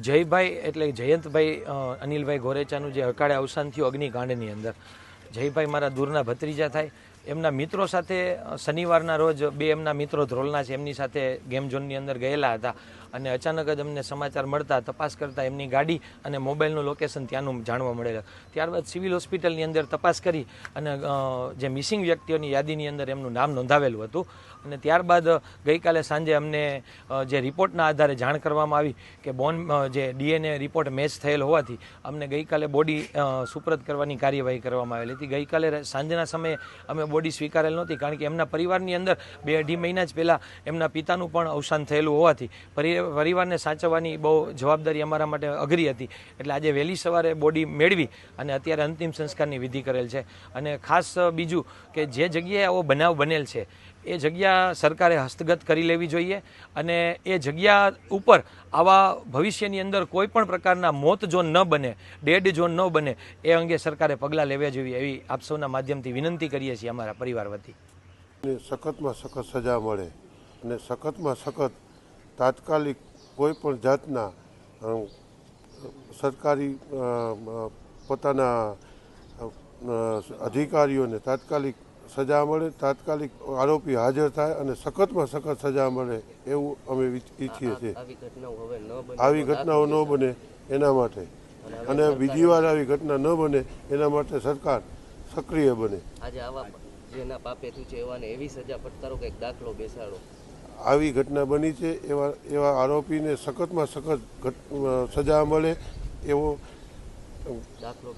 જયભાઈ એટલે જયંતભાઈ અનિલભાઈ ગોરેચાનું જે અકાળે અવસાન થયું અગ્નિકાંડની અંદર, જયભાઈ મારા દૂરના ભત્રીજા થાય. એમના મિત્રો સાથે શનિવારના રોજ બે એમના મિત્રો ધ્રોલના છે એમની સાથે ગેમ ઝોનની અંદર ગયેલા હતા અને અચાનક જ અમને સમાચાર મળતા તપાસ કરતાં એમની ગાડી અને મોબાઈલનું લોકેશન ત્યાંનું જાણવા મળેલું. ત્યારબાદ સિવિલ હોસ્પિટલની અંદર તપાસ કરી અને જે મિસિંગ વ્યક્તિઓની યાદીની અંદર એમનું નામ નોંધાવેલું હતું અને ત્યારબાદ ગઈકાલે સાંજે અમને જે રિપોર્ટના આધારે જાણ કરવામાં આવી કે જે DNA રિપોર્ટ મેચ થયેલ હોવાથી અમને ગઈકાલે બોડી સુપ્રત કરવાની કાર્યવાહી કરવામાં આવેલી હતી. ગઈકાલે સાંજના સમયે અમે બોડી સ્વીકારેલ નહોતી કારણ કે એમના પરિવારની અંદર 2-2.5 મહિના જ પહેલાં એમના પિતાનું પણ અવસાન થયેલું હોવાથી પરિવારને સાચવવાની બહુ જવાબદારી અમારા માટે અઘરી હતી. એટલે આજે વહેલી સવારે બોડી મેળવી અને અત્યારે અંતિમ સંસ્કારની વિધિ કરેલ છે. અને ખાસ બીજું કે જે જગ્યાએ આવો બનાવ બનેલ છે એ જગ્યા સરકારે હસ્તગત કરી લેવી જોઈએ અને એ જગ્યા ઉપર આવા ભવિષ્યની અંદર કોઈ પણ પ્રકારના મોત ઝોન ન બને, ડેડ ઝોન ન બને એ અંગે સરકારે પગલાં લેવા જોઈએ એવી આપ સૌના માધ્યમથી વિનંતી કરીએ છીએ અમારા પરિવાર વતી. સખતમાં સખત સજા મળે અને સખતમાં સખત તાત્કાલિક કોઈ પણ જાતના સરકારી પોતાના અધિકારીઓને તાત્કાલિક સજા મળે, તાત્કાલિક આરોપી હાજર થાય અને સખતમાં સખત સજા મળે એવું અમે ઈચ્છીએ છીએ. આવી ઘટનાઓ ન બને એના માટે અને બીજી વાર આવી ઘટના ન બને એના માટે સરકાર સક્રિય બને. આવી ઘટના બની છે એવા આરોપીને સખતમાં સખત સજા મળે એવો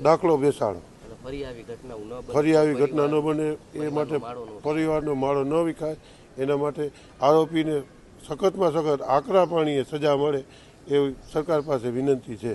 દાખલો બેસાડો. ફરી આવી ઘટના ન બને એ માટે પરિવારનો માળો ન વિખાય એના માટે આરોપીને સખતમાં સખત આકરા પાણીએ સજા મળે એવી સરકાર પાસે વિનંતી છે.